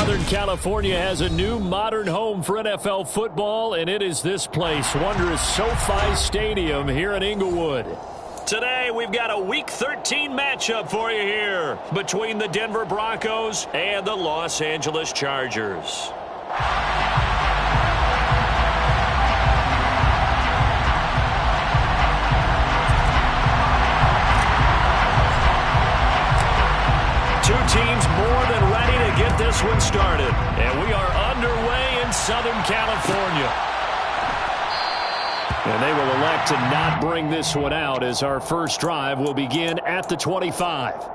Southern California has a new modern home for NFL football, and it is this place, wondrous SoFi Stadium here in Inglewood. Today, we've got a Week 13 matchup for you here between the Denver Broncos and the Los Angeles Chargers. Two teams more than ready to get this one started. And we are underway in Southern California. And they will elect to not bring this one out as our first drive will begin at the 25.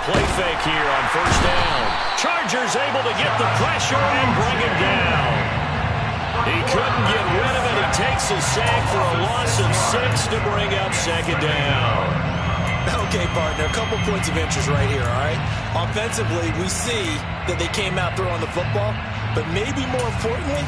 Play fake here on first down. Chargers able to get the pressure and bring him down. He couldn't get rid of it. He takes a sack for a loss of 6 to bring up second down. Okay, partner, a couple points of interest right here, all right? Offensively, we see that they came out throwing the football, but maybe more importantly,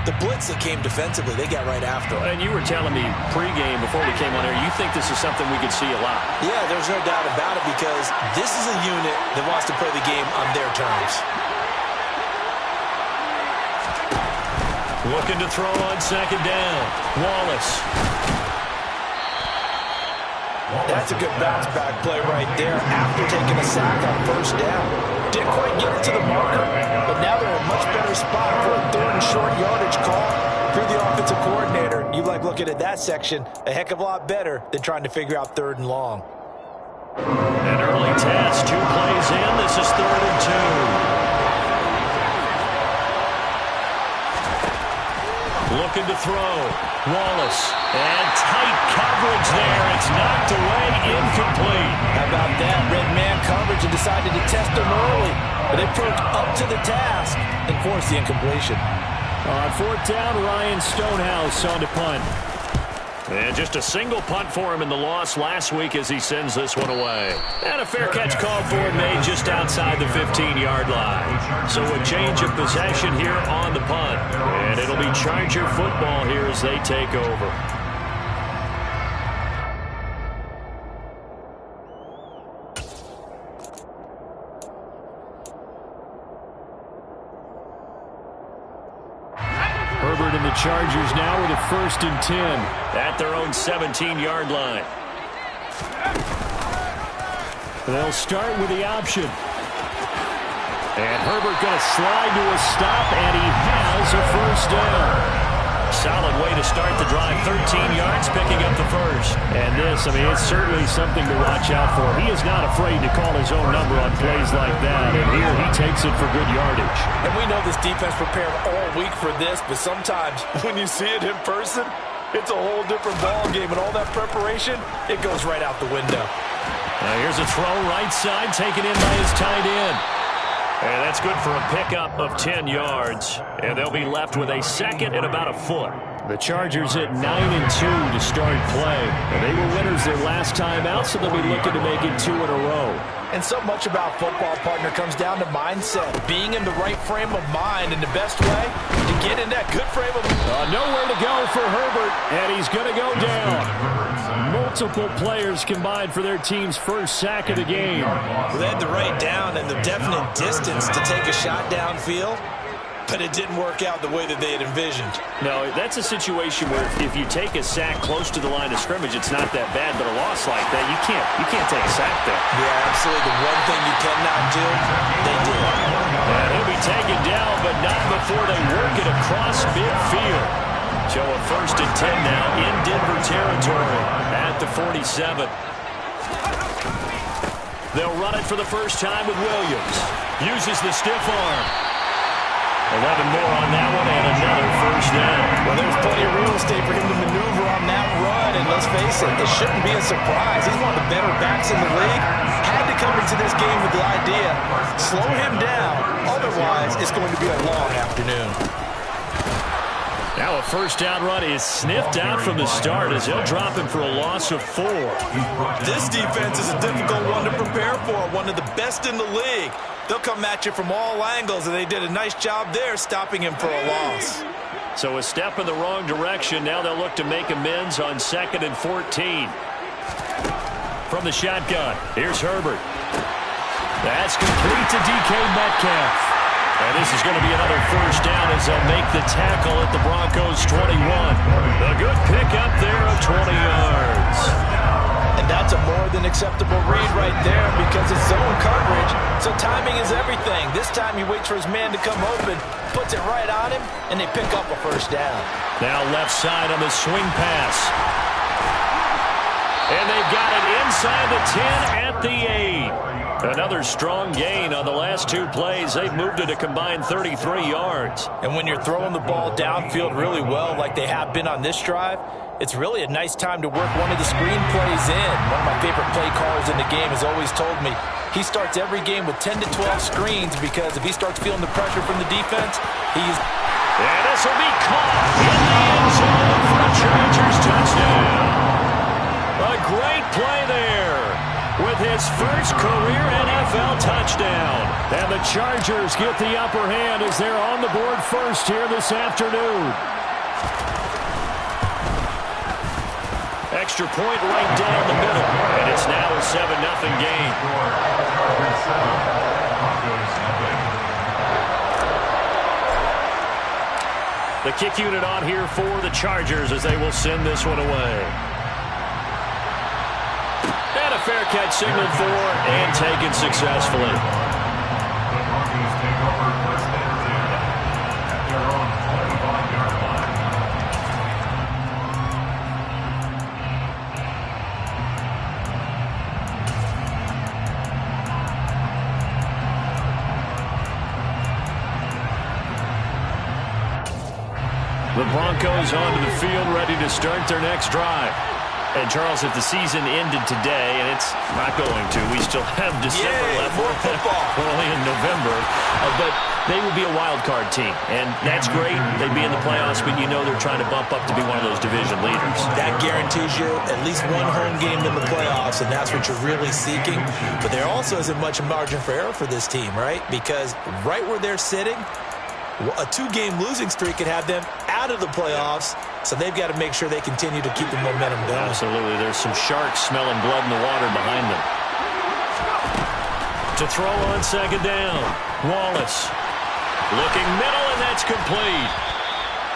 the blitz that came defensively, they got right after him. And you were telling me pregame before we came on here, you think this is something we could see a lot. Yeah, there's no doubt about it because this is a unit that wants to play the game on their terms. Looking to throw on second down. Wallace. That's a good bounce back play right there after taking a sack on first down. Didn't quite get it to the marker, but now they're in a much better spot for a third and short yardage call. If you're the offensive coordinator, you like looking at that section a heck of a lot better than trying to figure out third and long. An early test, 2 plays in. This is 3rd and 2. Looking to throw. Wallace. And tight coverage there. It's knocked away, incomplete. How about that? Red man coverage and decided to test them early. But they proved up to the task and forced the incompletion. On 4th down, Ryan Stonehouse on to punt. And just a single punt for him in the loss last week as he sends this one away. And a fair catch called for and made just outside the 15-yard line. So a change of possession here on the punt. And it'll be Charger football here as they take over. Herbert and the Chargers now with a 1st and 10 at their own 17-yard line. They'll start with the option. And Herbert going to slide to a stop, and he has a 1st down. Solid way to start the drive. 13 yards, picking up the 1st. And this, I mean, it's certainly something to watch out for. He is not afraid to call his own number on plays like that. And here he takes it for good yardage. And we know this defense prepared all week for this, but sometimes when you see it in person, it's a whole different ball game. And all that preparation, it goes right out the window. Now here's a throw right side, taken in by his tight end. And that's good for a pickup of 10 yards. And they'll be left with a 2nd and about a foot. The Chargers at 9 and 2 to start play. And they were winners their last time out, so they'll be looking to make it 2 in a row. And so much about football, partner, comes down to mindset. Being in the right frame of mind, and the best way to get in that good frame of mind. Nowhere to go for Herbert, and he's going to go down. Multiple players combined for their team's 1st sack of the game. They had the right down and the definite distance to take a shot downfield, but it didn't work out the way that they had envisioned. No, that's a situation where if you take a sack close to the line of scrimmage, it's not that bad, but a loss like that, you can't take a sack there. Yeah, absolutely. The one thing you cannot do, they did. And he'll be taken down, but not before they work it across midfield. So a 1st and 10 now in Denver territory at the 47. They'll run it for the first time with Williams. Uses the stiff arm. 11 more on that one and another first down. Well, there's plenty of real estate for him to maneuver on that run, and let's face it, it shouldn't be a surprise. He's one of the better backs in the league. Had to come into this game with the idea, slow him down, otherwise it's going to be a long afternoon. Now a first down run is sniffed out from the start as he'll drop him for a loss of 4. This defense is a difficult one to prepare for, one of the best in the league. They'll come at you from all angles, and they did a nice job there stopping him for a loss. So a step in the wrong direction. Now they'll look to make amends on 2nd and 14. From the shotgun, here's Herbert. That's complete to DK Metcalf. And this is going to be another first down as they'll make the tackle at the Broncos 21. A good pickup there of 20 yards. And that's a more than acceptable read right there because it's zone coverage, so timing is everything. This time he waits for his man to come open, puts it right on him, and they pick up a first down. Now left side on the swing pass. And they've got it inside the 10 at the 8. Another strong gain on the last 2 plays. They've moved it a combined 33 yards. And when you're throwing the ball downfield really well like they have been on this drive, it's really a nice time to work one of the screen plays in. One of my favorite play callers in the game has always told me he starts every game with 10 to 12 screens because if he starts feeling the pressure from the defense, he's... And this will be caught in the end zone for a Chargers touchdown. A great play there with his first career NFL touchdown. And the Chargers get the upper hand as they're on the board first here this afternoon. Extra point right down the middle. And it's now a 7-0 game. The kick unit on here for the Chargers as they will send this one away. And a fair catch signaled for and taken successfully. The Broncos onto the field, ready to start their next drive. And, Charles, if the season ended today, and it's not going to, we still have December left. More football. We're only in November. But they would be a wild card team, and that's great. They'd be in the playoffs, but you know they're trying to bump up to be one of those division leaders. That guarantees you at least one home game in the playoffs, and that's what you're really seeking. But there also isn't much margin for error for this team, right? Because right where they're sitting, a 2-game losing streak could have them out of the playoffs, so they've got to make sure they continue to keep the momentum going. Absolutely. There's some sharks smelling blood in the water behind them. To throw on second down, Wallace. Looking middle, and that's complete.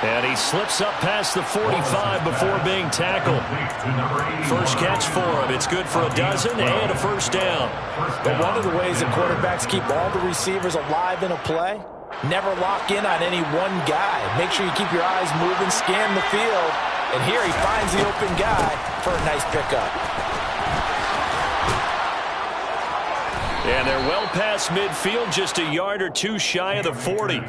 And he slips up past the 45 before being tackled. First catch for him. It's good for a dozen and a first down. But one of the ways that quarterbacks keep all the receivers alive in a play, never lock in on any one guy. Make sure you keep your eyes moving, scan the field. And here he finds the open guy for a nice pickup. And they're well past midfield, just a yard or two shy of the 40.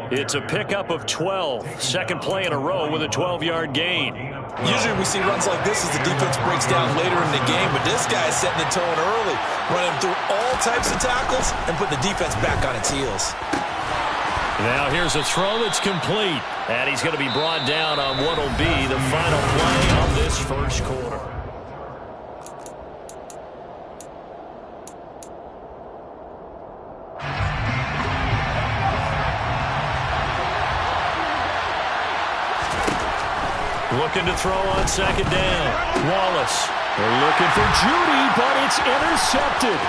It's a pickup of 12. Second play in a row with a 12-yard gain. Usually we see runs like this as the defense breaks down later in the game, but this guy's setting the tone early, running through all types of tackles and put the defense back on its heels. Now here's a throw that's complete. And he's going to be brought down on what will be the final play of this first quarter. Looking to throw on second down. Wallace. They're looking for Judy, but it's intercepted.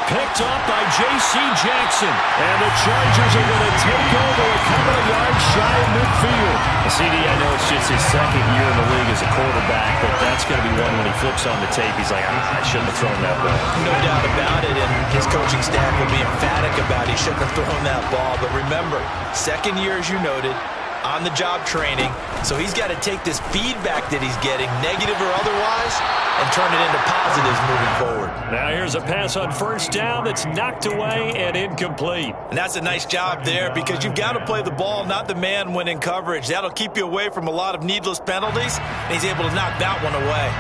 Picked up by J.C. Jackson. And the Chargers are going to take over a couple of yards shy of midfield. CD, I know it's just his second year in the league as a quarterback, but that's going to be one when he flips on the tape. He's like, I shouldn't have thrown that ball. No doubt about it, and his coaching staff will be emphatic about he shouldn't have thrown that ball. But remember, second year, as you noted, on-the-job training. So he's got to take this feedback that he's getting, negative or otherwise, and turn it into positives moving forward. Now here's a pass on first down that's knocked away and incomplete. And that's a nice job there because you've got to play the ball, not the man when in coverage. That'll keep you away from a lot of needless penalties, and he's able to knock that one away.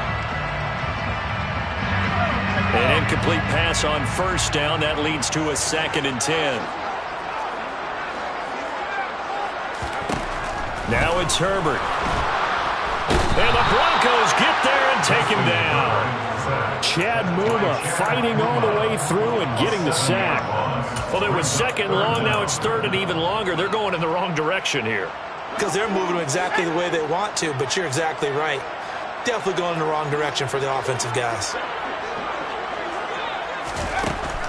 An incomplete pass on first down. That leads to a 2nd and 10. Now it's Herbert. And the Broncos get there and take him down. Chad Muma fighting all the way through and getting the sack. Well, it was 2nd and long. Now it's 3rd and even longer. They're going in the wrong direction here. Because they're moving exactly the way they want to, but you're exactly right. Definitely going in the wrong direction for the offensive guys.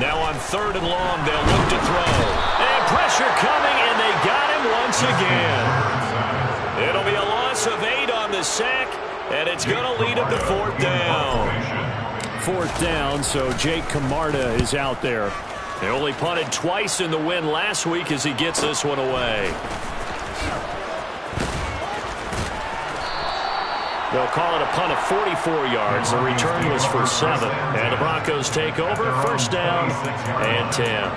Now on 3rd and long, they'll look to throw. And pressure coming, and they got him once again. It'll be a loss of 8 on the sack, and it's going to lead him to 4th down. 4th down, so Jake Camarda is out there. They only punted twice in the win last week as he gets this one away. They'll call it a punt of 44 yards. The return was for 7. And the Broncos take over. 1st down and 10.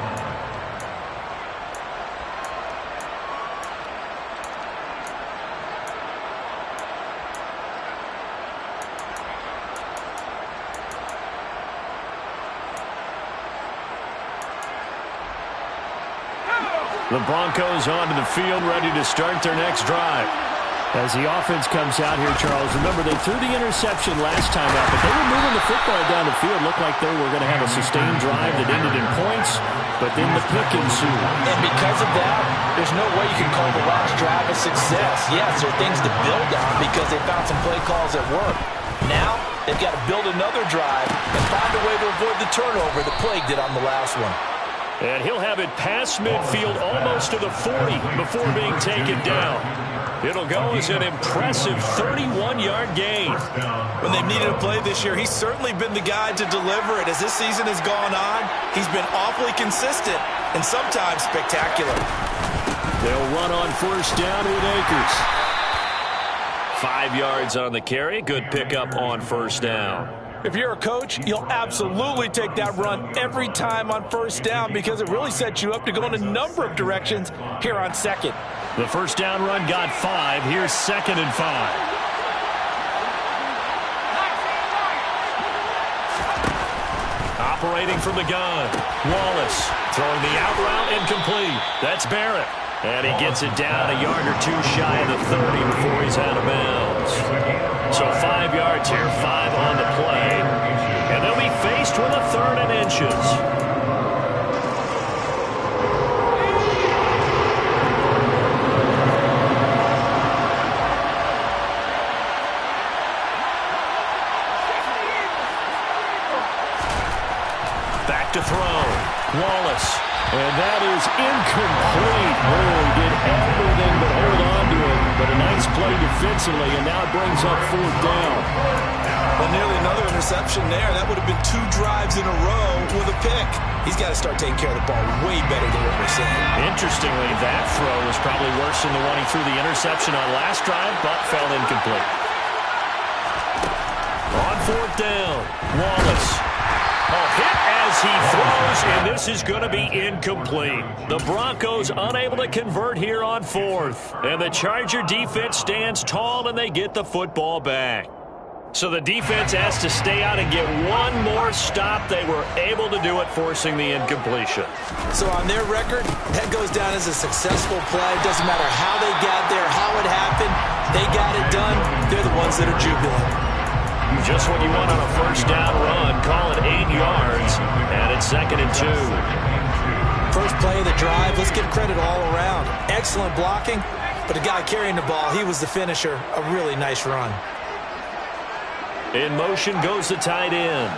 The Broncos onto the field, ready to start their next drive. As the offense comes out here, Charles, remember they threw the interception last time out, but they were moving the football down the field. Looked like they were going to have a sustained drive that ended in points, but then the pick ensued. And because of that, there's no way you can call the last drive a success. Yes, there are things to build on because they found some play calls that work. Now, they've got to build another drive and find a way to avoid the turnover that plagued it on the last one. And he'll have it past midfield almost to the 40 before being taken down. It'll go as an impressive 31-yard gain. When they've needed a play this year, he's certainly been the guy to deliver it. As this season has gone on, he's been awfully consistent and sometimes spectacular. They'll run on 1st down with Akers. 5 yards on the carry. Good pickup on 1st down. If you're a coach, you'll absolutely take that run every time on 1st down because it really sets you up to go in a number of directions here on 2nd. The 1st down run got 5. Here's 2nd and 5. Operating from the gun. Wallace throwing the out route incomplete. That's Barrett. And he gets it down a yard or 2 shy of the 30 before he's out of bounds. So 5 yards here, 5 on the play. And they'll be faced with a 3rd and inches. Back to throw. Wallace. And that is incomplete. Oh, he did everything but hold on to it. But a nice play defensively, and now it brings up 4th down. Well, nearly another interception there. That would have been 2 drives in a row with a pick. He's got to start taking care of the ball way better than what we're seeing. Interestingly, that throw was probably worse than the one he threw the interception on last drive, but fell incomplete. On 4th down, Wallace. A hit as he throws, and this is going to be incomplete. The Broncos unable to convert here on 4th. And the Charger defense stands tall, and they get the football back. So the defense has to stay out and get one more stop. They were able to do it, forcing the incompletion. So on their record, that goes down as a successful play. Doesn't matter how they got there, how it happened. They got it done. They're the ones that are jubilant. Just what you want on a 1st down run. Call it 8 yards, and it's 2nd and 2. First play of the drive. Let's give credit all around. Excellent blocking, but the guy carrying the ball, he was the finisher. A really nice run. In motion goes the tight end.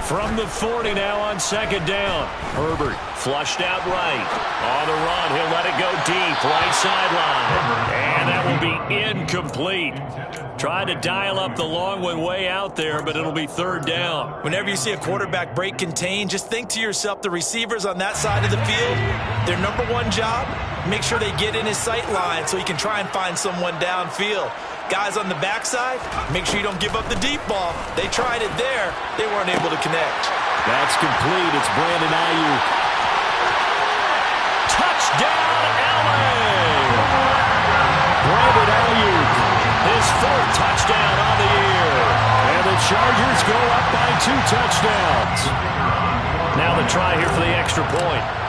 From the 40 now on second down. Herbert flushed out right. On the run, he'll let it go deep. Right sideline. And that will be incomplete. Tried to dial up the long one way out there, but it'll be third down. Whenever you see a quarterback break contain, just think to yourself, the receivers on that side of the field, their number one job, make sure they get in his sight line so he can try and find someone downfield. Guys on the backside, make sure you don't give up the deep ball. They tried it there. They weren't able to connect. That's complete. It's Brandon Ayuk. Touchdown, LA! Brandon Ayuk, his fourth touchdown on the year. And the Chargers go up by 2 touchdowns. Now the try here for the extra point.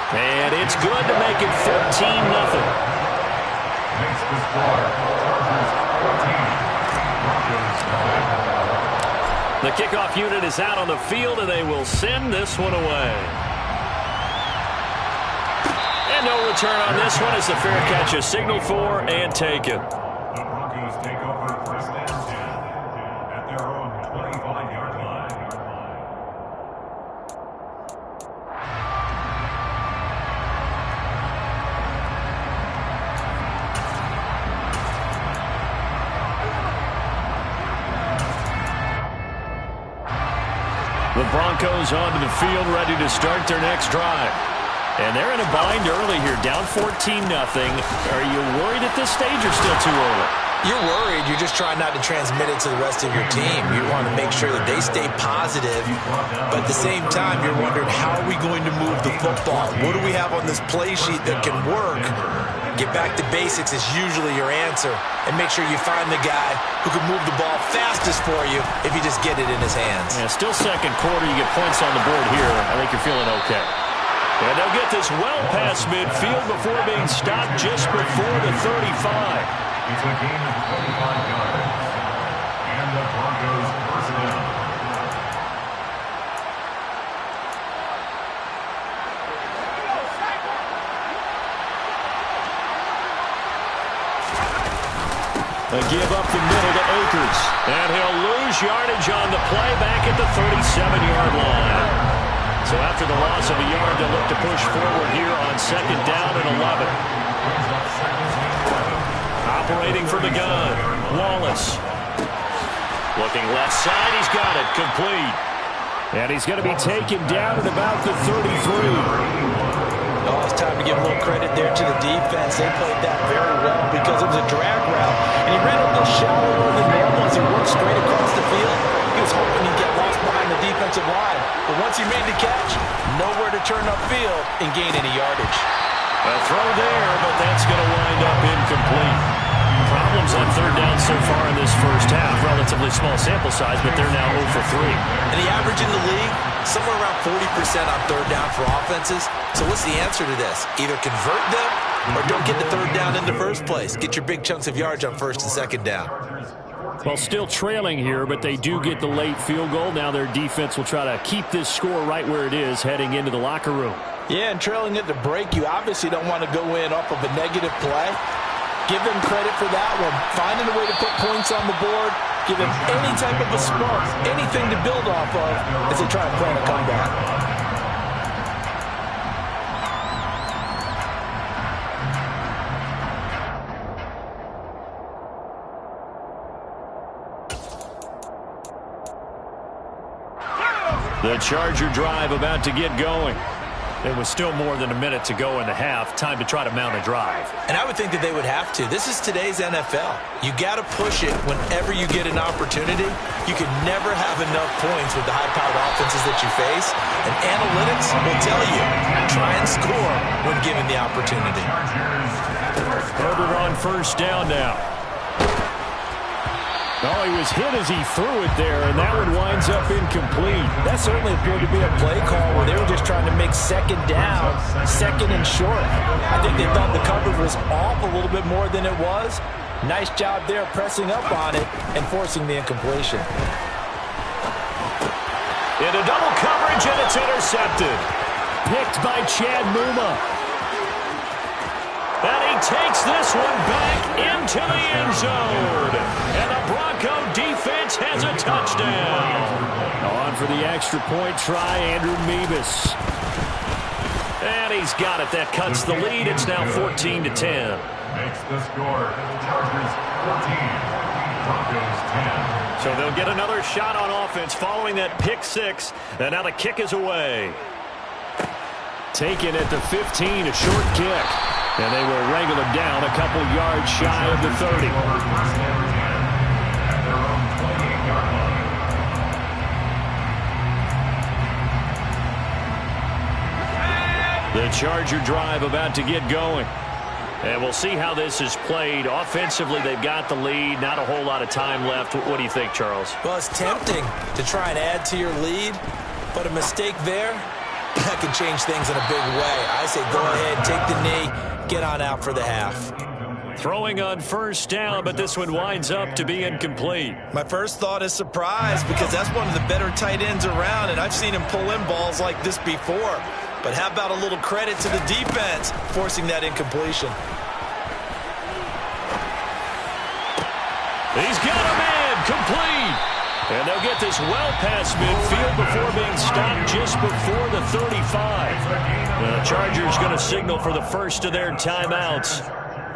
And it's good to make it 14-0. The kickoff unit is out on the field, and they will send this one away. And no return on this one as the fair catch is signaled for and taken. The Broncos take over first and 10 at their own 25-yard line. The Broncos onto the field, ready to start their next drive. And they're in a bind early here, down 14-0. Are you worried at this stage or still too early? You're worried. You're just trying not to transmit it to the rest of your team. You want to make sure that they stay positive. But at the same time, you're wondering, how are we going to move the football? What do we have on this play sheet that can work? Get back to basics is usually your answer. And make sure you find the guy who can move the ball fastest for you if you just get it in his hands. Yeah, still second quarter. You get points on the board here. I think you're feeling okay. And they'll get this well past midfield before being stopped just before the 35. It's a gain of 25 yards. And the Broncos first down. A give up the middle to Akers. And he'll lose yardage on the play back at the 37-yard line. So after the loss of a yard, they'll look to push forward here on second down and 11. Operating from the gun, Wallace. Looking left side, he's got it, complete. And he's going to be taken down at about the 33. Oh, it's time to give a little credit there to the defense. They played that very well because it was a drag route. And he ran a little shallower than normal as he worked straight across the field. He was hoping he'd get lost behind the defensive line. But once he made the catch, nowhere to turn upfield and gain any yardage. A throw there, but that's going to wind up incomplete. Problems on third down so far in this first half. Relatively small sample size, but they're now 0 for 3. And the average in the league, somewhere around 40% on third down for offenses. So what's the answer to this? Either convert them or don't get the third down in the first place. Get your big chunks of yards on first and second down. Well, still trailing here, but they do get the late field goal. Now their defense will try to keep this score right where it is heading into the locker room. Yeah, and trailing at the break, you obviously don't want to go in off of a negative play. Give them credit for that one. Finding a way to put points on the board, give them any type of a spark, anything to build off of as they try to plan a comeback. The Charger drive about to get going. There was still more than a minute to go in the half. Time to try to mount a drive. And I would think that they would have to. This is today's NFL. You got to push it whenever you get an opportunity. You can never have enough points with the high-powered offenses that you face. And analytics will tell you, try and score when given the opportunity. Herbert on first down now. Oh, he was hit as he threw it there, and that one winds up incomplete. That certainly appeared to be a play call where they were just trying to make second down, second and short. I think they thought the coverage was off a little bit more than it was. Nice job there pressing up on it and forcing the incompletion. Into double coverage, and it's intercepted. Picked by Chad Muma. And he takes this one back into the end zone. And the Bronco defense has a touchdown. On for the extra point try, Andrew Meebus. And he's got it. That cuts the lead. It's now 14-10. Makes the score. Chargers 14. Broncos 10. So they'll get another shot on offense following that pick six. And now the kick is away. Taken at the 15, a short kick. And they will wrangle him down a couple yards shy of the 30. At their own 28-yard line. The Charger drive about to get going. And we'll see how this is played. Offensively, they've got the lead. Not a whole lot of time left. What do you think, Charles? Well, it's tempting to try and add to your lead, but a mistake there, that can change things in a big way. I say go ahead, take the knee, get on out for the half. Throwing on first down, but this one winds up to be incomplete. My first thought is surprise, because that's one of the better tight ends around, and I've seen him pull in balls like this before. But how about a little credit to the defense forcing that incompletion? He's got a man complete. And they'll get this well past midfield before being stopped just before the 35. The Chargers going to signal for the first of their timeouts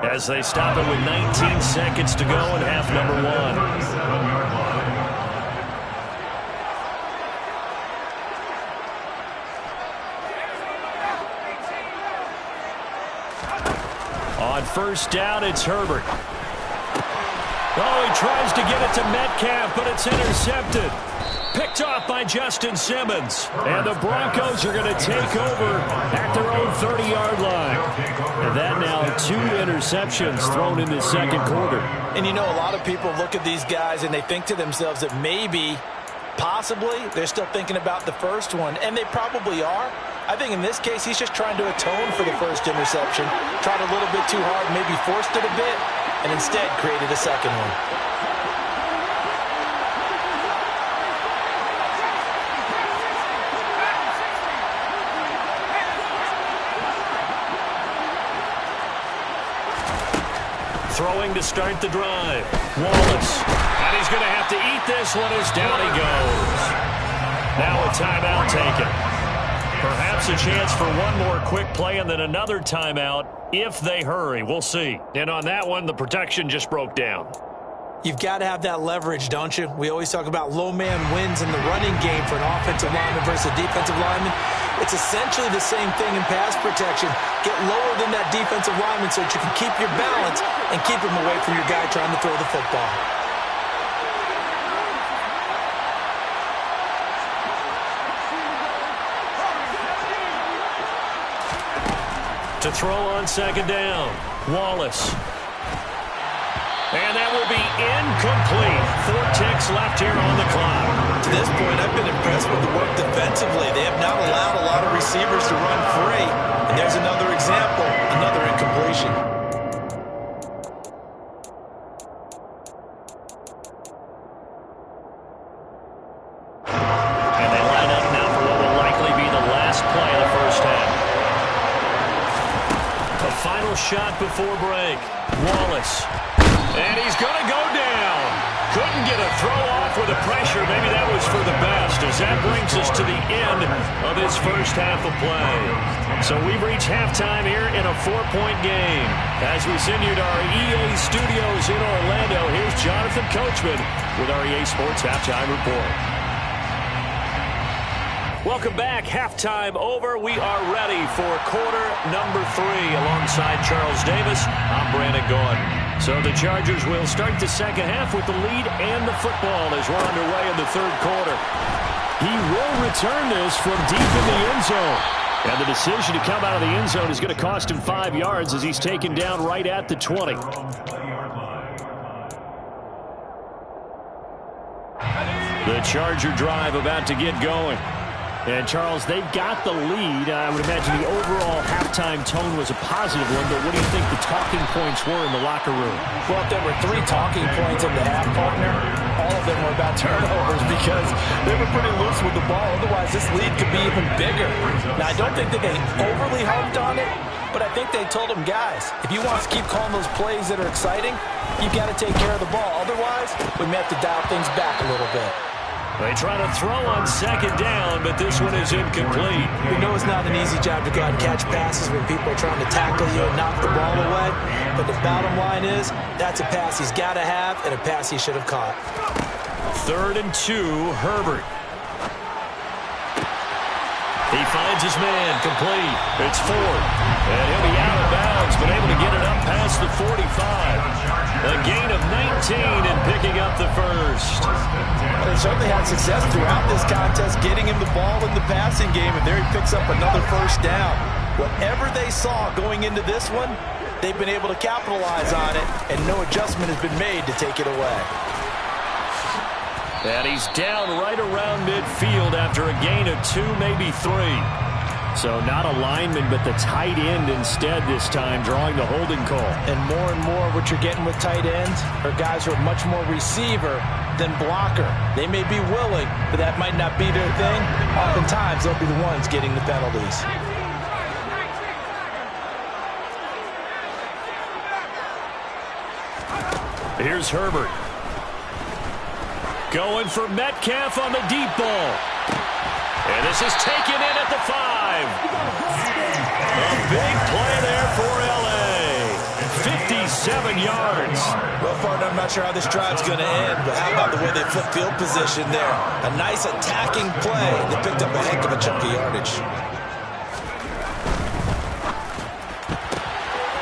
as they stop it with 19 seconds to go in half number one. On first down, it's Herbert. Oh, he tries to get it to Metcalf, but it's intercepted. Picked off by Justin Simmons. And the Broncos are going to take over at their own 30-yard line. And that now 2 interceptions thrown in the second quarter. And you know, a lot of people look at these guys and they think to themselves that maybe, possibly, they're still thinking about the first one. And they probably are. I think in this case, he's just trying to atone for the first interception. Tried a little bit too hard, maybe forced it a bit, and instead created a second one. Throwing to start the drive. Wallace. And he's going to have to eat this one as down he goes. Now a timeout taken. Perhaps a chance for one more quick play and then another timeout if they hurry. We'll see. And on that one, the protection just broke down. You've got to have that leverage, don't you? We always talk about low man wins in the running game for an offensive lineman versus a defensive lineman. It's essentially the same thing in pass protection. Get lower than that defensive lineman so that you can keep your balance and keep him away from your guy trying to throw the football. To throw on second down, Wallace. And that will be incomplete. 4 ticks left here on the clock. To this point, I've been impressed with the work defensively. They have not allowed a lot of receivers to run free. And there's another example, another incompletion. And they line up now for what will likely be the last play of the first half. A final shot before break. Wallace. And he's going to go down. Couldn't get a throw off with the pressure. Maybe that was for the best, as that brings us to the end of this first half of play. So we've reached halftime here in a 4-point game. As we send you to our EA studios in Orlando, here's Jonathan Coachman with our EA Sports Halftime Report. Welcome back. Halftime over. We are ready for quarter number 3 alongside Charles Davis. I'm Brandon Gordon. So the Chargers will start the second half with the lead and the football as we're underway in the third quarter. He will return this from deep in the end zone. And the decision to come out of the end zone is going to cost him 5 yards as he's taken down right at the 20. The Charger drive about to get going. And, Charles, they've got the lead. I would imagine the overall halftime tone was a positive one, but what do you think the talking points were in the locker room? Well, if there were 3 talking points in the half, partner, all of them were about turnovers because they were pretty loose with the ball. Otherwise, this lead could be even bigger. Now, I don't think that they overly harped on it, But I think they told him, guys, if you want us to keep calling those plays that are exciting, you've got to take care of the ball. Otherwise, we may have to dial things back a little bit. They try to throw on second down, but this one is incomplete. We know it's not an easy job to go out and catch passes when people are trying to tackle you and knock the ball away. But the bottom line is, that's a pass he's got to have and a pass he should have caught. 3rd and 2, Herbert. He finds his man, complete. It's 4th. And he'll be out of bounds, but able to get it up past the 45. A gain of 19 and picking up the first. They certainly had success throughout this contest, getting him the ball in the passing game, and there he picks up another first down. Whatever they saw going into this one, they've been able to capitalize on it, and no adjustment has been made to take it away. And he's down right around midfield after a gain of 2, maybe 3. So not a lineman, but the tight end instead this time, drawing the holding call. And more what you're getting with tight ends are guys who are much more receiver than blocker. They may be willing, but that might not be their thing. Oftentimes, they'll be the ones getting the penalties. Here's Herbert. Going for Metcalf on the deep ball. And this is taken in at the 5. A big play there for L.A. 57 yards. Well, partner, I'm not sure how this drive's going to end, but how about the way they flip field position there? A nice attacking play. They picked up a heck of a chunk of yardage.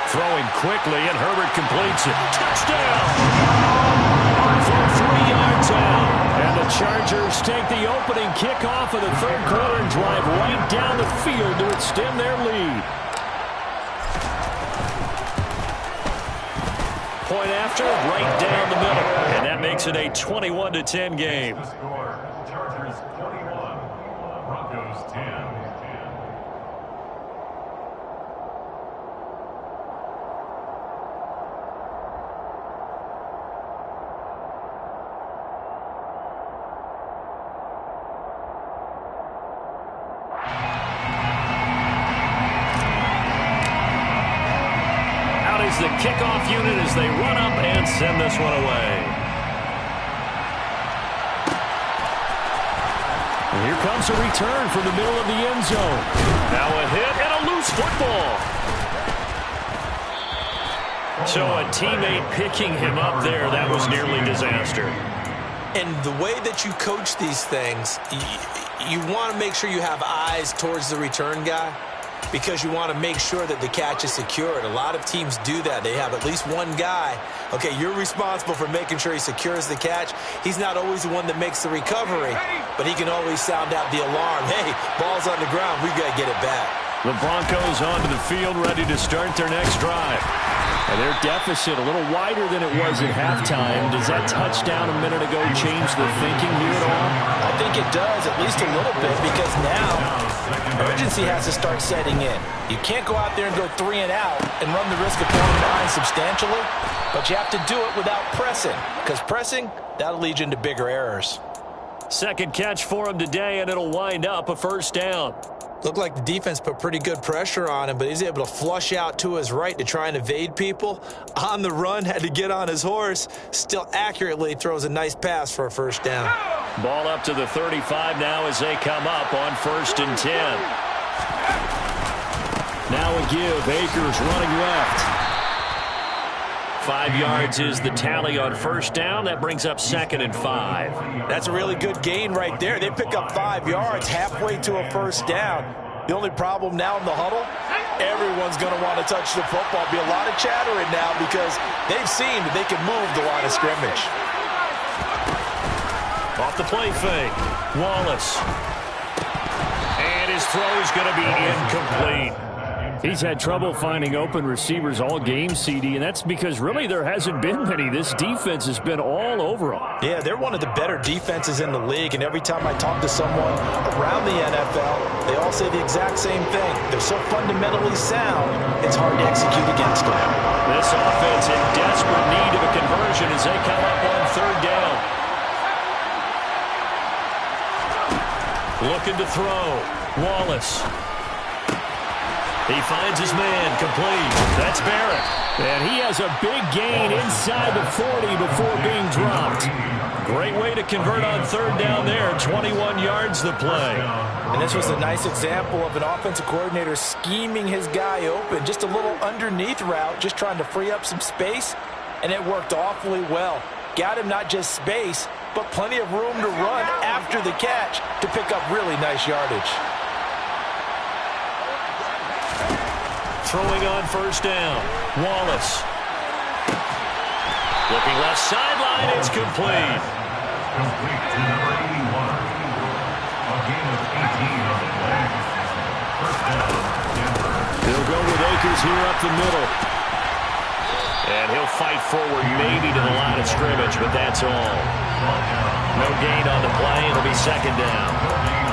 Throwing quickly, and Herbert completes it. Touchdown! From 3 yards out. And the Chargers take the opening kickoff of the 3rd quarter and drive right down the field to extend their lead. Point after, right down the middle. And that makes it a 21-10 game. Chargers 21, Broncos 10. The kickoff unit as they run up and send this one away. And here comes a return from the middle of the end zone. Now a hit and a loose football. So a teammate picking him up there, that was nearly disaster. And the way that you coach these things, you want to make sure you have eyes towards the return guy, because you want to make sure that the catch is secured. A lot of teams do that. They have at least one guy. Okay, you're responsible for making sure he secures the catch. He's not always the one that makes the recovery, but he can always sound out the alarm. Hey, ball's on the ground. We've got to get it back. The Broncos onto the field, ready to start their next drive. And their deficit a little wider than it was at halftime. Does that touchdown a minute ago change the thinking here at all? I think it does, at least a little bit, because now urgency has to start setting in. You can't go out there and go 3 and out and run the risk of falling behind substantially, but you have to do it without pressing, because pressing, that'll lead you into bigger errors. Second catch for him today, and it'll wind up a first down. Looked like the defense put pretty good pressure on him, but he's able to flush out to his right to try and evade people. On the run, had to get on his horse. Still accurately throws a nice pass for a first down. Ball up to the 35 now as they come up on 1st and 10. Now a give. Akers running left. 5 yards is the tally on first down. That brings up 2nd and 5. That's a really good gain right there. They pick up 5 yards halfway to a first down. The only problem now in the huddle, everyone's going to want to touch the football. Be a lot of chattering now because they've seen that they can move the line of scrimmage. Off the play fake. Wallace. And his throw is going to be incomplete. He's had trouble finding open receivers all game, CD, and that's because really there hasn't been many. This defense has been all over them. Yeah, they're one of the better defenses in the league, and every time I talk to someone around the NFL, they all say the exact same thing. They're so fundamentally sound, it's hard to execute against them. This offense in desperate need of a conversion as they come up on 3rd down. Looking to throw. Wallace. He finds his man, complete. That's Barrett. And he has a big gain inside the 40 before being dropped. Great way to convert on third down there. 21 yards the play. And this was a nice example of an offensive coordinator scheming his guy open. Just a little underneath route, just trying to free up some space. And it worked awfully well. Got him not just space, but plenty of room to run after the catch to pick up really nice yardage. Throwing on first down. Wallace. Looking left sideline. It's complete. Complete to number 81. A gain of 18 on the play. First down, Denver. He'll go with Akers here up the middle. And he'll fight forward maybe to the line of scrimmage, but that's all. No gain on the play. It'll be second down.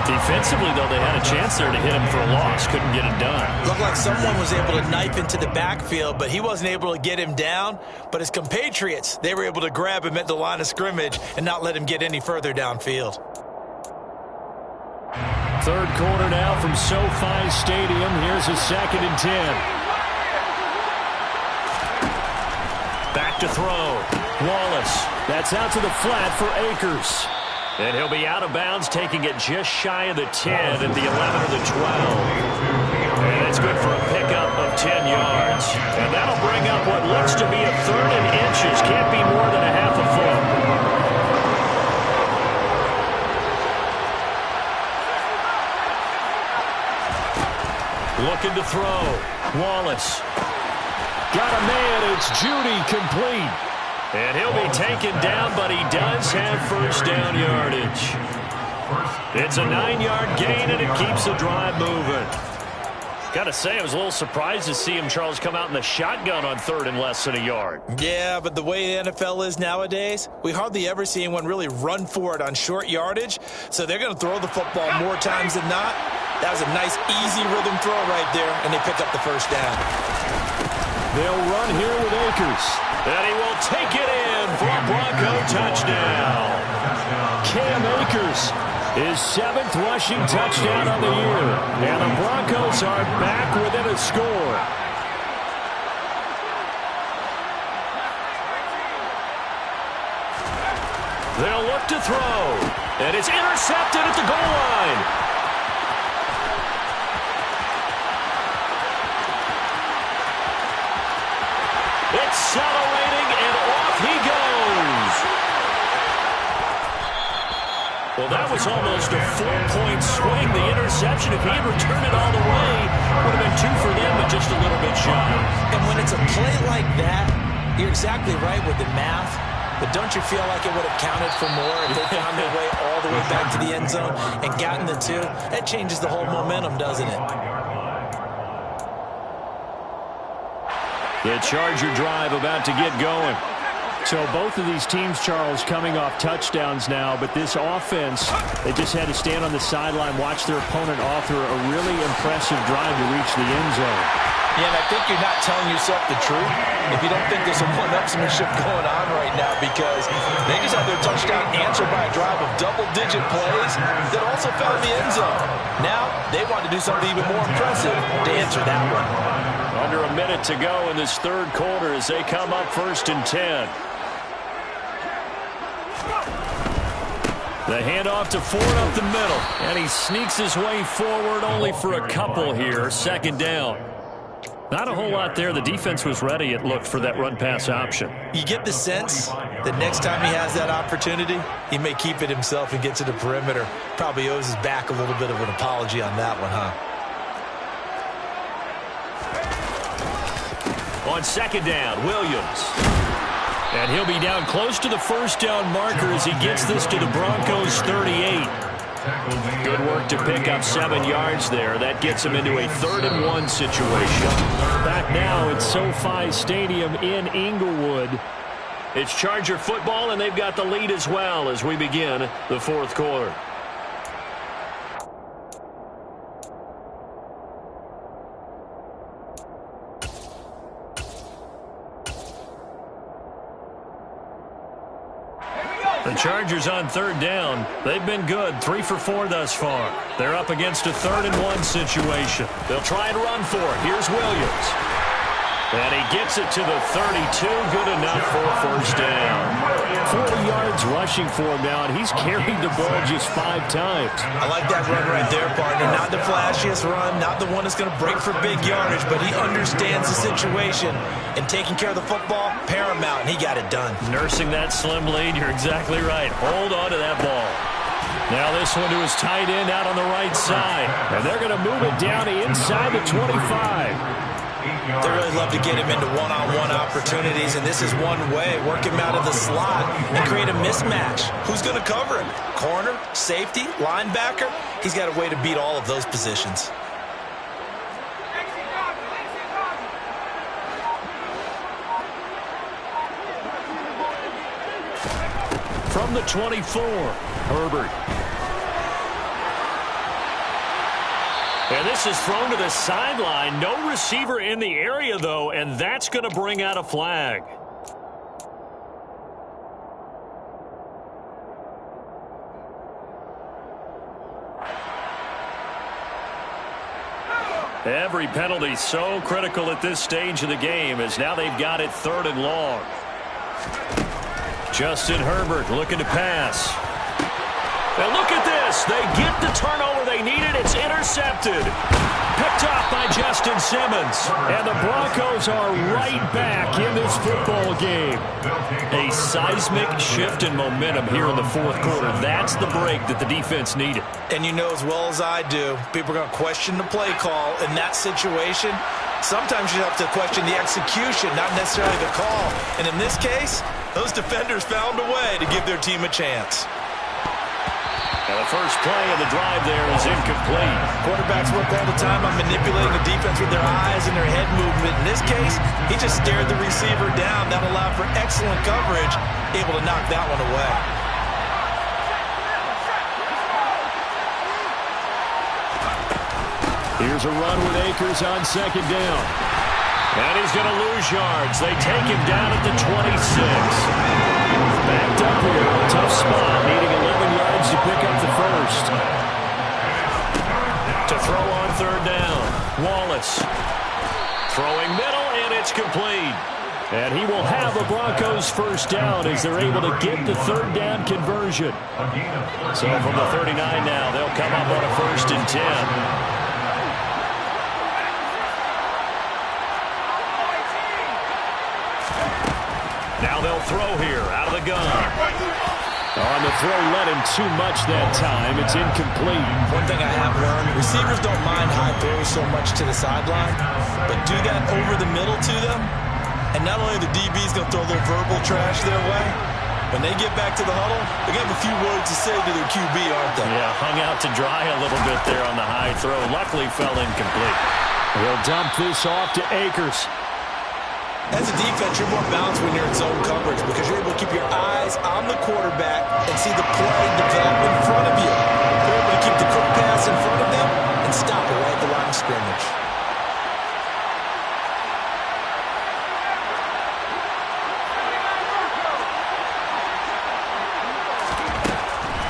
Defensively, though, they had a chance there to hit him for a loss. Couldn't get it done. Looked like someone was able to knife into the backfield, but he wasn't able to get him down. But his compatriots, they were able to grab him at the line of scrimmage and not let him get any further downfield. Third quarter now from SoFi Stadium. Here's a 2nd and 10. Back to throw. Wallace. That's out to the flat for Akers. And he'll be out of bounds, taking it just shy of the 10 at the 11 or the 12. And that's good for a pickup of 10 yards. And that'll bring up what looks to be a 3rd and inches. Can't be more than a half a foot. Looking to throw. Wallace. Got a man. It's Judy, complete. And he'll be taken down, but he does have first down yardage. It's a 9-yard gain, and it keeps the drive moving. Got to say, I was a little surprised to see him, Charles, come out in the shotgun on 3rd and less than a yard. Yeah, but the way the NFL is nowadays, we hardly ever see anyone really run for it on short yardage. So they're going to throw the football more times than not. That was a nice, easy rhythm throw right there, and they pick up the first down. They'll run here with Akers. And he will take it in for a Bronco touchdown. Cam Akers, his 7th rushing touchdown on the year. And the Broncos are back within a score. They'll look to throw. And it's intercepted at the goal line. Accelerating, and off he goes. Well, that was almost a 4-point swing. The interception, if he had returned it all the way, would have been 2 for them, but just a little bit shy. And when it's a play like that, you're exactly right with the math. But don't you feel like it would have counted for more if they found their way all the way back to the end zone and gotten the 2? That changes the whole momentum, doesn't it? The Charger drive about to get going. So both of these teams, Charles, coming off touchdowns now, but this offense, they just had to stand on the sideline, watch their opponent author a really impressive drive to reach the end zone. Yeah, and I think you're not telling yourself the truth if you don't think there's some one-upsmanship going on right now, because they just had their touchdown answered by a drive of double-digit plays that also fell in the end zone. Now they want to do something even more impressive to answer that one. Under a minute to go in this third quarter as they come up 1st and 10. The handoff to Ford up the middle. And he sneaks his way forward only for a couple here. 2nd down. Not a whole lot there. The defense was ready, it looked, for that run-pass option. You get the sense that next time he has that opportunity, he may keep it himself and get to the perimeter. Probably owes his back a little bit of an apology on that one, huh? On 2nd down, Williams. And he'll be down close to the first down marker as he gets this to the Broncos' 38. Good work to pick up 7 yards there. That gets him into a 3rd and 1 situation. Back now at SoFi Stadium in Inglewood. It's Charger football, and they've got the lead as well as we begin the 4th quarter. The Chargers on third down. They've been good, 3 for 4 thus far. They're up against a 3rd-and-1 situation. They'll try and run for it. Here's Williams. And he gets it to the 32. Good enough for a first down. 40 yards rushing for him now, and he's carried the ball just 5 times. I like that run right there, partner. Not the flashiest run, not the one that's going to break for big yardage, but he understands the situation, and taking care of the football, paramount, and he got it done. Nursing that slim lead, you're exactly right. Hold on to that ball. Now this one to his tight end out on the right side, and they're going to move it down inside the 25. They really love to get him into one-on-one opportunities, and this is one way. Work him out of the slot and create a mismatch. Who's going to cover him? Corner, safety, linebacker? He's got a way to beat all of those positions. From the 24, Herbert. And this is thrown to the sideline. No receiver in the area, though, and that's going to bring out a flag. Every penalty so critical at this stage of the game, as now they've got it 3rd and long. Justin Herbert looking to pass. And look at this. They get the turnover they needed. It's intercepted. Picked off by Justin Simmons. And the Broncos are right back in this football game. A seismic shift in momentum here in the 4th quarter. That's the break that the defense needed. And you know as well as I do, people are going to question the play call in that situation. Sometimes you have to question the execution, not necessarily the call. And in this case, those defenders found a way to give their team a chance. And the first play of the drive there is incomplete. Quarterbacks work all the time on manipulating the defense with their eyes and their head movement. In this case, he just stared the receiver down. That allowed for excellent coverage, able to knock that one away. Here's a run with Akers on 2nd down. And he's going to lose yards. They take him down at the 26. Backed up here. Tough spot. Needing 11 yards to pick up the first. To throw on 3rd down. Wallace. Throwing middle, and it's complete. And he will have a Broncos first down as they're able to get the 3rd down conversion. So from the 39 now, they'll come up on a 1st and 10. Now they'll throw here out of the gun. On the throw, let him too much that time. It's incomplete. One thing I have learned, receivers don't mind high throws so much to the sideline, but do that over the middle to them, and not only the DB's going to throw a little verbal trash their way, when they get back to the huddle, they're going to have a few words to say to their QB, aren't they? Yeah, hung out to dry a little bit there on the high throw. Luckily fell incomplete. He'll dump this off to Akers. As a defense, you're more balanced when you're in zone coverage because you're able to keep your eyes on the quarterback and see the play develop in front of you. You're able to keep the quick pass in front of them and stop it right at the line of scrimmage.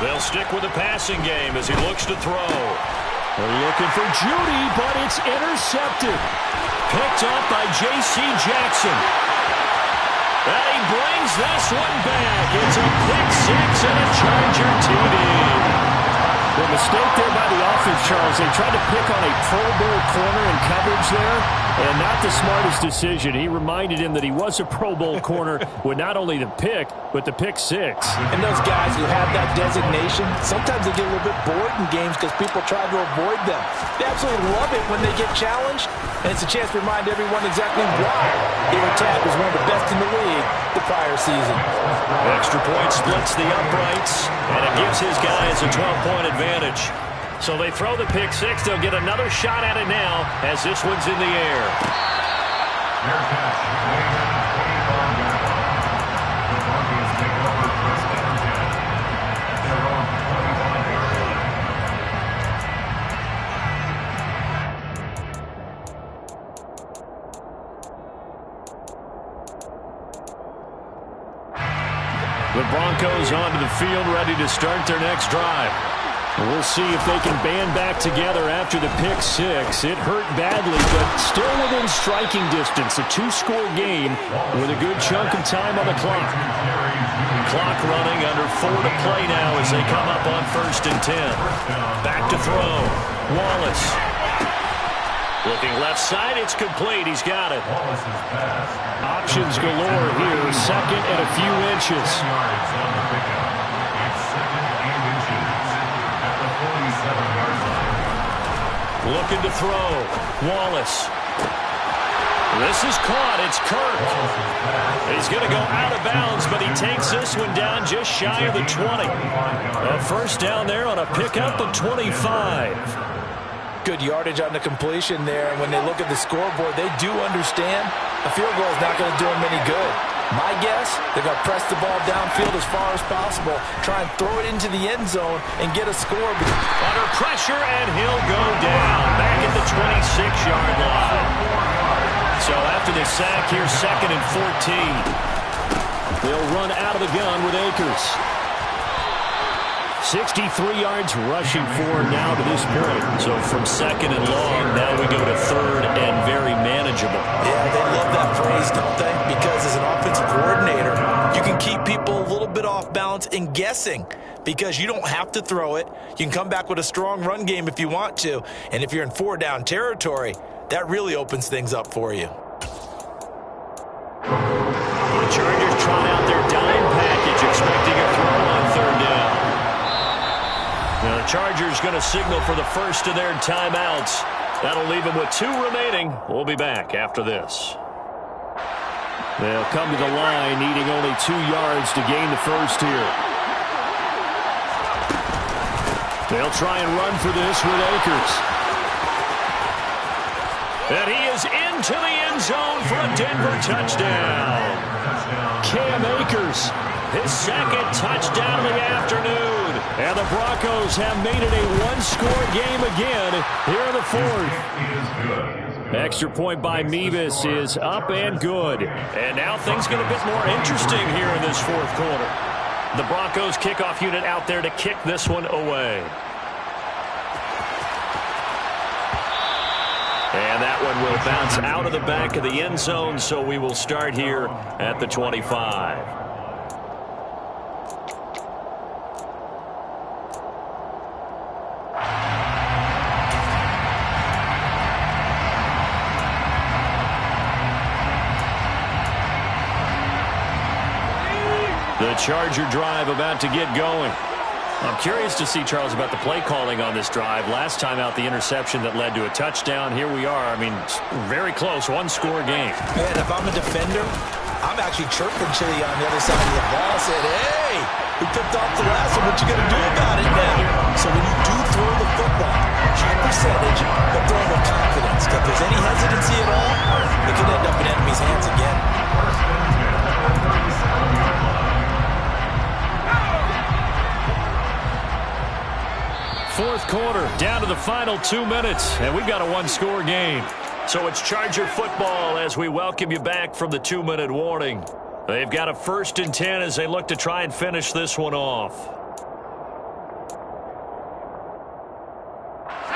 They'll stick with the passing game as he looks to throw. They're looking for Judy, but it's intercepted. Picked up by J.C. Jackson. And he brings this one back. It's a pick 6 and a Charger TD. The mistake there by the offense, Charles. They tried to pick on a Pro Bowl corner in coverage there, and not the smartest decision. He reminded him that he was a Pro Bowl corner with not only the pick, but the pick 6. And those guys who have that designation, sometimes they get a little bit bored in games because people try to avoid them. They absolutely love it when they get challenged, and it's a chance to remind everyone exactly why they were tagged as one of the best in the league the prior season. Extra point splits the uprights, and it gives his guys a 12-point advantage. So they throw the pick 6. They'll get another shot at it now as this one's in the air. Fair catch. Way down, 25 yard line. The Broncos take over 1st and 10 at their own 25-yard line. The Broncos onto the field, ready to start their next drive. We'll see if they can band back together after the pick six. It hurt badly, but still within striking distance. A two-score game with a good chunk of time on the clock. Clock running, under 4 to play now as they come up on 1st and 10. Back to throw. Wallace. Looking left side, it's complete. He's got it. Options galore here. 2nd and a few inches. Looking to throw. Wallace. This is caught. It's Kirk. He's going to go out of bounds, but he takes this one down just shy of the 20. A first down there on a pickup of 25. Good yardage on the completion there. And when they look at the scoreboard, they do understand a field goal is not going to do them any good. My guess, they're going to press the ball downfield as far as possible, try and throw it into the end zone and get a score. Under pressure, and he'll go down back at the 26-yard line. So after the sack here, 2nd and 14. They'll run out of the gun with Akers. 63 yards rushing for him now to this point. So from 2nd and long, now we go to 3rd and very manageable. Yeah, they love that phrase, don't they? Because as an offensive coordinator, you can keep people a little bit off balance and guessing because you don't have to throw it. You can come back with a strong run game if you want to. And if you're in 4-down territory, that really opens things up for you. The Chargers trot out their dime package, expecting a throw on 3rd down. Now the Chargers going to signal for the first of their timeouts. That'll leave them with 2 remaining. We'll be back after this. They'll come to the line, needing only 2 yards to gain the first here. They'll try and run for this with Akers. And he is into the end zone for a Denver touchdown. Cam Akers, his 2nd touchdown of the afternoon. And the Broncos have made it a 1-score game again here in the 4th. Extra point by Mevis is up and good. And now things get a bit more interesting here in this 4th quarter. The Broncos kickoff unit out there to kick this one away. And that one will bounce out of the back of the end zone, so we will start here at the 25. The Charger drive about to get going. I'm curious to see, Charles, about the play calling on this drive. Last time out, the interception that led to a touchdown. Here we are. I mean, very close, 1-score game. Man, if I'm a defender, I'm actually chirping Chili on the other side of the ball. I said, hey, we picked off the last one. What you going to do about it now? So when you do throw the football, high percentage, but throw with confidence. Because if there's any hesitancy at all, it could end up in enemy's hands again. Fourth quarter, down to the final 2 minutes, and we've got a 1-score game. So it's Charger football as we welcome you back from the 2-minute warning. They've got a 1st and 10 as they look to try and finish this one off.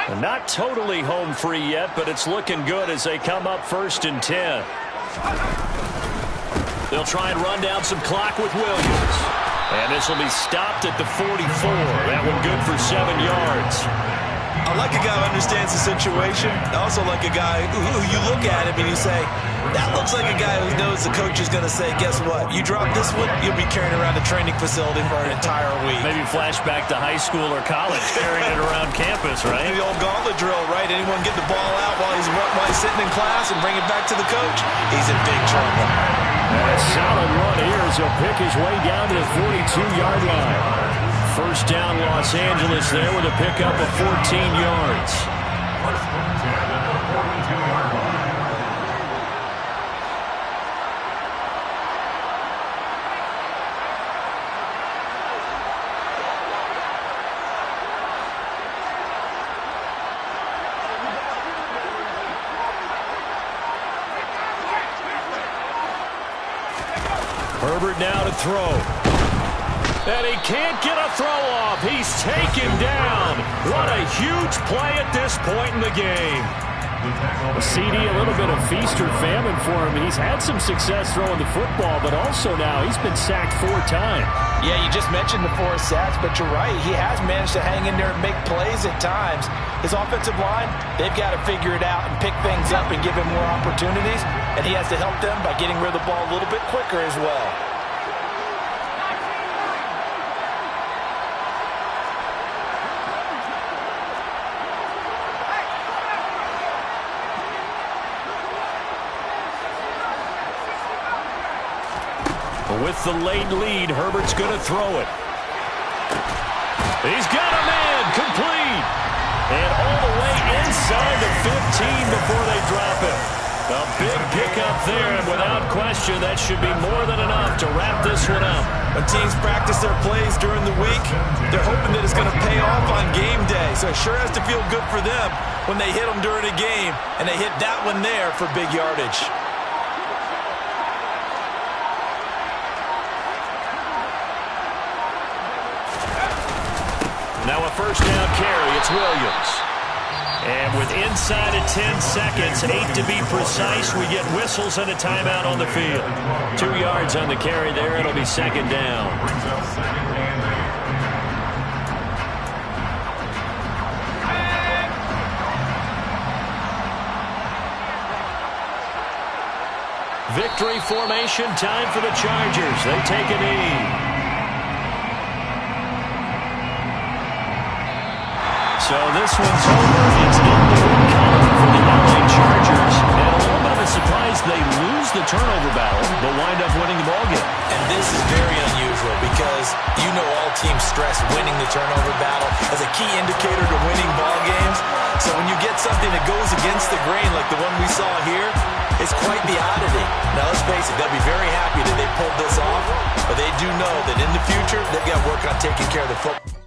And not totally home free yet, but it's looking good as they come up 1st and 10. They'll try and run down some clock with Williams. And this will be stopped at the 44. That one good for 7 yards. I like a guy who understands the situation. I also like a guy who you look at him and you say, that looks like a guy who knows the coach is going to say, guess what? You drop this one, you'll be carrying around the training facility for an entire week. Maybe flashback to high school or college, carrying it around campus, right? The old gauntlet drill, right? Anyone get the ball out while he's sitting in class and bring it back to the coach? He's in big trouble. A solid run here as he'll pick his way down to the 42-yard line. First down, Los Angeles there with a pickup of 14 yards. Herbert now to throw. And he can't get a throw off. He's taken down. What a huge play at this point in the game. CD, a little bit of feast or famine for him. He's had some success throwing the football, but also now he's been sacked 4 times. Yeah, you just mentioned the 4 sacks, but you're right. He has managed to hang in there and make plays at times. His offensive line, they've got to figure it out and pick things up and give him more opportunities, and he has to help them by getting rid of the ball a little bit quicker as well. With the late lead, Herbert's going to throw it. He's got a man, complete. And all the way inside the 15 before they drop it. A big pickup there, and without question, that should be more than enough to wrap this one up. When teams practice their plays during the week, they're hoping that it's going to pay off on game day. So it sure has to feel good for them when they hit them during a game, and they hit that one there for big yardage. Now a first down carry, it's Williams. And with inside of 10 seconds, 8 to be precise, we get whistles and a timeout on the field. 2 yards on the carry there, it'll be second down. Victory formation, time for the Chargers. They take a knee. So this one's over. It's in the column for the LA Chargers. And a little bit of a surprise, they lose the turnover battle, but wind up winning the ballgame. And this is very unusual because you know all teams stress winning the turnover battle as a key indicator to winning ball games. So when you get something that goes against the grain like the one we saw here, it's quite the oddity. Now let's face it, they'll be very happy that they pulled this off, but they do know that in the future they've got to work on taking care of the football.